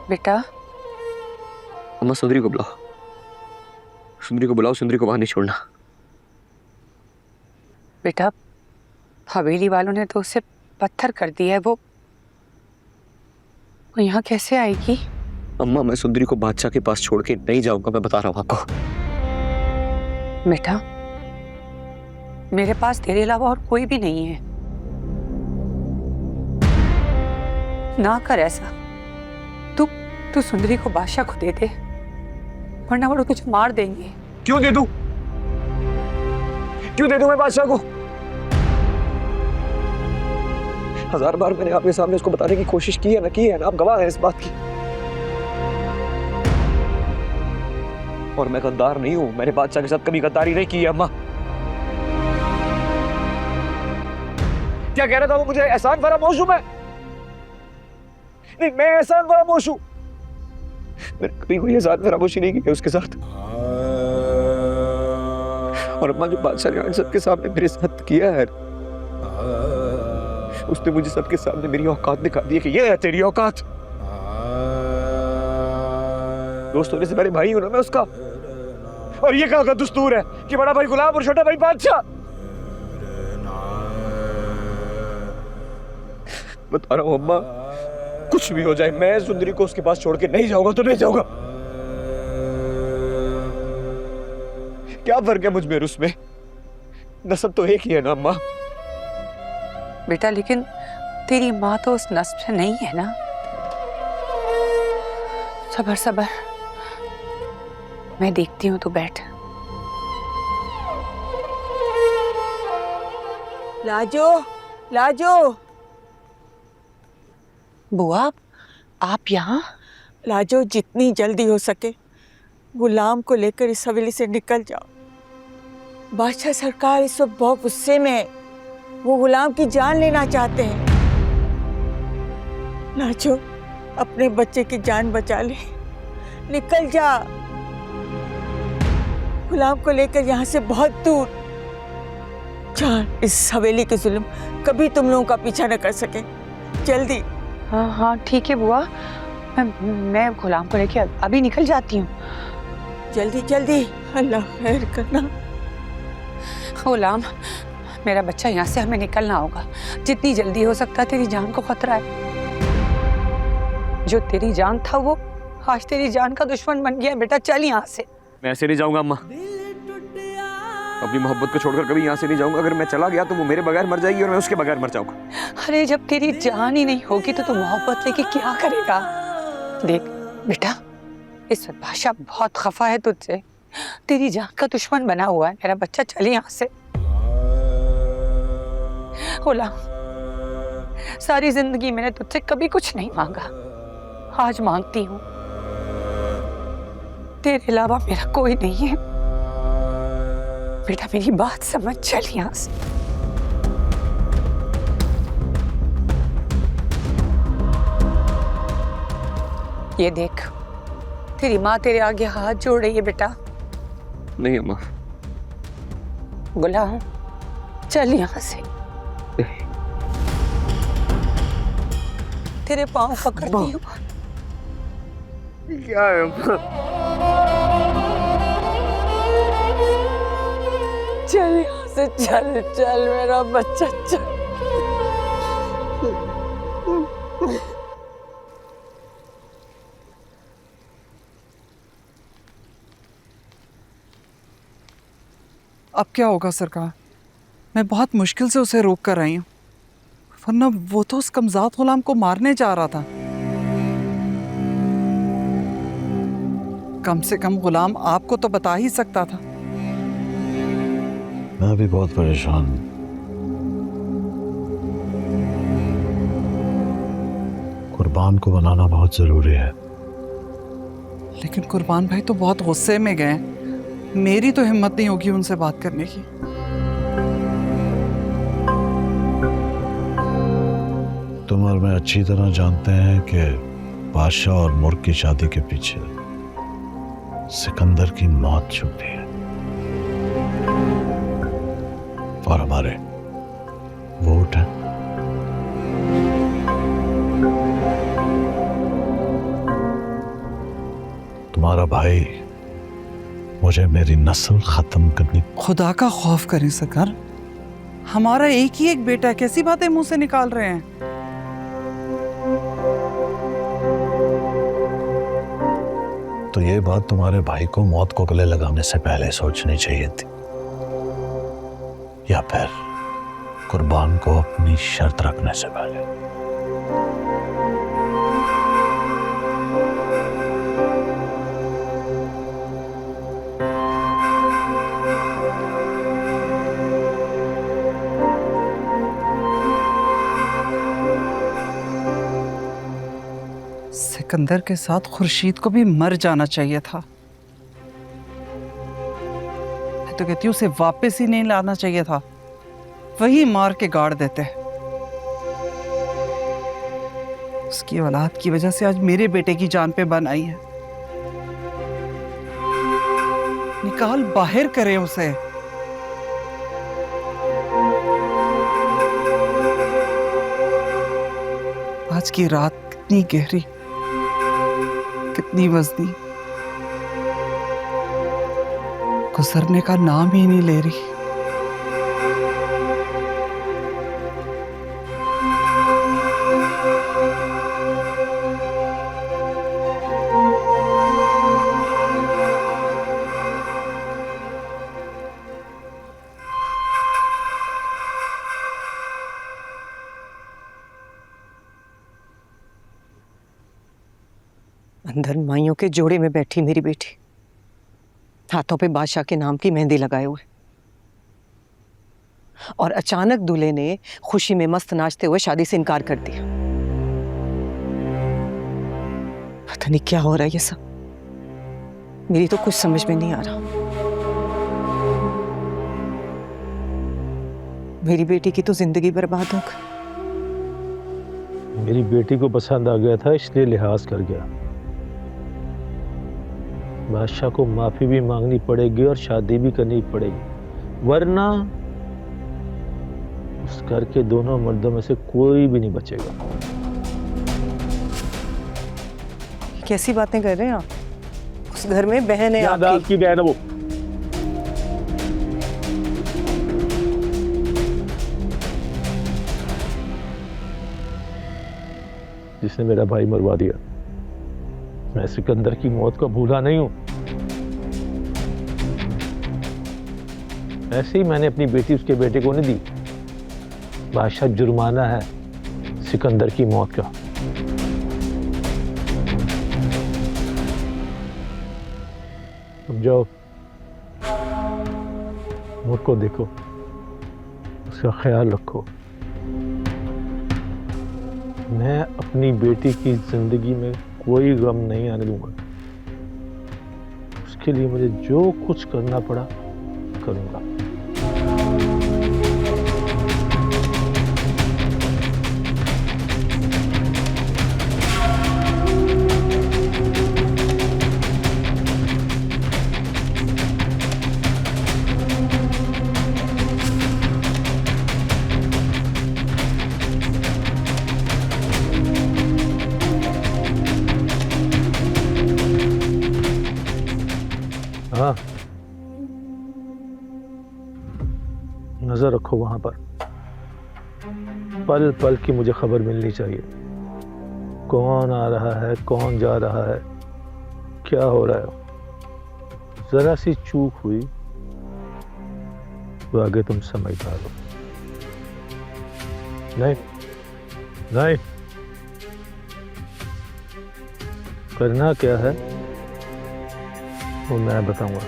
बेटा। अम्मा सुंदरी को बुलाओ, सुंदरी को बुलाओ, सुंदरी को वहां नहीं छोड़ना। बेटा हवेली वालों ने तो उसे पत्थर कर दिया है, वो यहाँ कैसे आएगी? अम्मा मैं सुंदरी को बादशाह के पास छोड़ के नहीं जाऊंगा, मैं बता रहा हूं आपको। बेटा मेरे पास तेरे अलावा और कोई भी नहीं है, ना कर ऐसा। तू सुंदरी को बादशाह को दे दे, वरना वो तुझे मार देंगे। क्यों दे दूं? क्यों दे दूं मैं बादशाह को? हजार बार मैंने आपके सामने उसको बताने की कोशिश की है ना, आप गवाह हैं इस बात की। और मैं गद्दार नहीं हूं, मैंने बादशाह के साथ कभी गद्दारी नहीं की है अम्मा। क्या कह रहा था वो मुझे? एहसान फरामोश हूं मैं? नहीं, मैं एहसान फरामोश हूं? मैंने कभी कोई एहसान फरामोशी नहीं की उसके साथ। और अम्मा जो बादशाह ने सबके सामने मेरे साथ किया है, उसने मुझे सबके सामने मेरी औकात दिखा दी है कि ये है तेरी औकात। दोस्त होने से पहले भाई हूं ना मैं उसका। और ये कहाँ का दस्तूर है कि बड़ा भाई गुलाम और छोटा भाई बादशाह? बता रहा हूं अम्मा, कुछ भी हो जाए मैं सुंदरी को उसके पास छोड़ के नहीं जाऊंगा तो नहीं जाऊंगा। क्या फर्क है मुझ में और उसमें? नस्ब तो एक ही है ना अम्मा। बेटा लेकिन तेरी माँ तो उस नस्ब से नहीं है ना। सबर सबर, मैं देखती हूँ, तू बैठ। लाजो, लाजो। बुआ आप यहाँ? लाजो जितनी जल्दी हो सके गुलाम को लेकर इस हवेली से निकल जाओ। बादशाह सरकार इस वक्त बहुत गुस्से में है, वो गुलाम की जान लेना चाहते हैं। लाजो अपने बच्चे की जान बचा ले, निकल जा। गुलाम को लेकर यहाँ से बहुत दूर। जान इस हवेली के जुल्म कभी तुम लोगों का पीछा न कर सके। जल्दी। हाँ हाँ ठीक है बुआ, मैं गुलाम को लेके अभी निकल जाती हूँ। जल्दी जल्दी, अल्लाह खैर करना। गुलाम मेरा बच्चा, यहाँ से हमें निकलना होगा, जितनी जल्दी हो सकता है। तेरी जान को खतरा है। जो तेरी जान था वो आज तेरी जान का दुश्मन बन गया। बेटा चल यहाँ से। मैं ऐसे नहीं जाऊंगा अम्मा, अपनी मोहब्बत को छोड़कर कभी यहाँ से नहीं जाऊंगा। अगर मैं चला गया तो वो मेरे बगैर मर जाएगी और मैं उसके बगैर मर जाऊंगा। अरे जब तेरी जान ही नहीं होगी तो तू मोहब्बत लेके क्या करेगा? देख बेटा, इस वक्त बादशाह बहुत खफा है तुझसे, तेरी जान का दुश्मन बना हुआ है। मेरा बच्चा चल यहाँ से। गुलाम सारी जिंदगी मैंने तुझसे कभी कुछ नहीं मांगा, आज मांगती हूँ। तेरे अलावा मेरा कोई नहीं है। बेटा मेरी बात समझ, चल यहाँ से। ये देख तेरी माँ तेरे आगे हाथ जोड़ रही है बेटा। नहीं अम्मा। गुलाम चल यहाँ से। तेरे पाँव पकड़ती हूँ। क्या है अम्मा? चल यहाँ से, चल चल मेरा बच्चा चल। अब क्या होगा सरकार? मैं बहुत मुश्किल से उसे रोक कर आई हूँ, वरना वो तो उस कमजात गुलाम को मारने जा रहा था। कम से कम गुलाम आपको तो बता ही सकता था। मैं भी बहुत परेशान हूं। कुर्बान को बनाना बहुत जरूरी है। लेकिन कुर्बान भाई तो बहुत गुस्से में गए, मेरी तो हिम्मत नहीं होगी उनसे बात करने की। तुम और मैं अच्छी तरह जानते हैं कि बादशाह और मुर्ग की शादी के पीछे सिकंदर की मौत छुपी है और हमारे वोट हैं। तुम्हारा भाई मुझे मेरी नस्ल खत्म करनी। खुदा का खौफ करें सरकार, हमारा एक ही एक बेटा है, कैसी बातें मुंह से निकाल रहे हैं। तो ये बात तुम्हारे भाई को मौत को गले लगाने से पहले सोचनी चाहिए थी, या फिर कुर्बान को अपनी शर्त रखने से पहले। सिकंदर के साथ खुर्शीद को भी मर जाना चाहिए था। मैं तो कहती हूँ उसे वापस ही नहीं लाना चाहिए था, वही मार के गाड़ देते। उसकी औलाद की वजह से आज मेरे बेटे की जान पे बन आई है। निकाल बाहर करे उसे। आज की रात कितनी गहरी, कितनी वजनी, गुजरने का नाम ही नहीं ले रही। अंदर माइयों के जोड़े में बैठी मेरी बेटी, हाथों पे बादशाह के नाम की मेहंदी लगाए हुए, और अचानक दूल्हे ने खुशी में मस्त नाचते हुए शादी से इनकार कर दिया। पता नहीं क्या हो रहा है ये सब, मेरी तो कुछ समझ में नहीं आ रहा। मेरी बेटी की तो जिंदगी बर्बाद हो गई। मेरी बेटी को पसंद आ गया था, इसलिए लिहाज कर गया। बादशाह को माफी भी मांगनी पड़ेगी और शादी भी करनी पड़ेगी, वरना उस घर के दोनों मर्दों में से कोई भी नहीं बचेगा। कैसी बातें कर रहे हैं आप? उस घर में बहन है आपकी बहन है वो। जिसने मेरा भाई मरवा दिया। मैं सिकंदर की मौत को भूला नहीं हूं। ऐसे ही मैंने अपनी बेटी उसके बेटे को नहीं दी। बादशाह जुर्माना है सिकंदर की मौत का। अब जाओ, मुझको देखो, उसका ख्याल रखो। मैं अपनी बेटी की जिंदगी में कोई गम नहीं आने दूंगा। उसके लिए मुझे जो कुछ करना पड़ा करूंगा। हाँ, नजर रखो वहां पर। पल पल की मुझे खबर मिलनी चाहिए। कौन आ रहा है, कौन जा रहा है, क्या हो रहा है। जरा सी चूक हुई तो आगे तुम समझदार हो। नहीं नहीं, करना क्या है वो मैं बताऊंगा।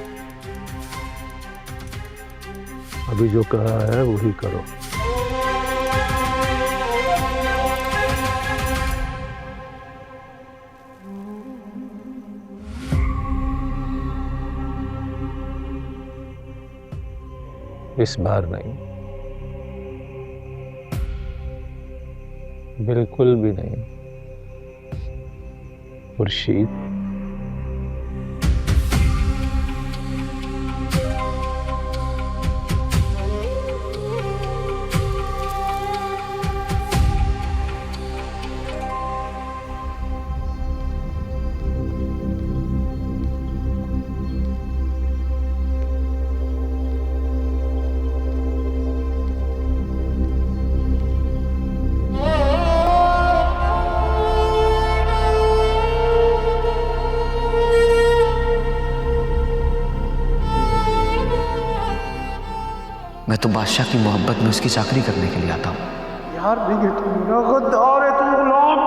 अभी जो कहा है वही करो। इस बार नहीं, बिल्कुल भी नहीं। खुर्शीद, मैं तो बादशाह की मोहब्बत में उसकी चाकरी करने के लिए आता हूँ। यार नहीं तू मेरा गद्दार है, तू गुलाम।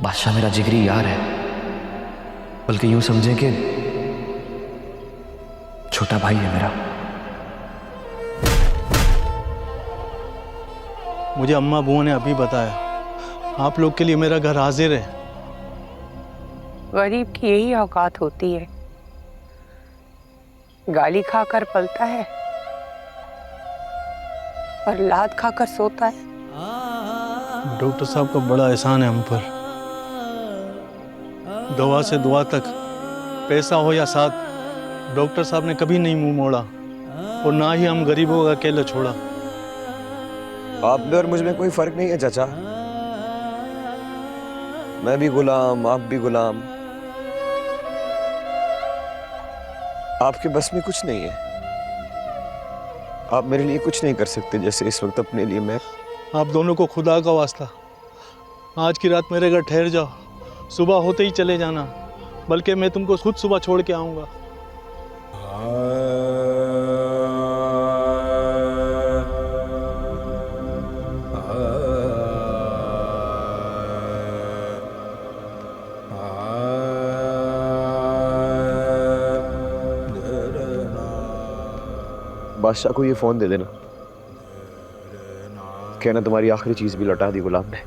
बादशाह मेरा जिगरी यार है, बल्कि यूं समझे कि छोटा भाई है मेरा। मुझे अम्मा बुआ ने अभी बताया, आप लोग के लिए मेरा घर हाजिर है। गरीब की यही औकात होती है, गाली खाकर पलता है और लात खाकर सोता है। डॉक्टर साहब का बड़ा एहसान है हम पर। दवा से दुआ तक, पैसा हो या साथ, डॉक्टर साहब ने कभी नहीं मुंह मोड़ा और ना ही हम गरीबों का अकेला छोड़ा। आप में और मुझ में कोई फर्क नहीं है चाचा। मैं भी गुलाम, आप भी गुलाम। आपके बस में कुछ नहीं है। आप मेरे लिए कुछ नहीं कर सकते जैसे इस वक्त अपने लिए मैं। आप दोनों को खुदा का वास्ता, आज की रात मेरे घर ठहर जाओ, सुबह होते ही चले जाना, बल्कि मैं तुमको खुद सुबह छोड़ के आऊँगा। बादशाह को ये फोन दे देना, कहना तुम्हारी आखिरी चीज भी लौटा दी गुलाम ने।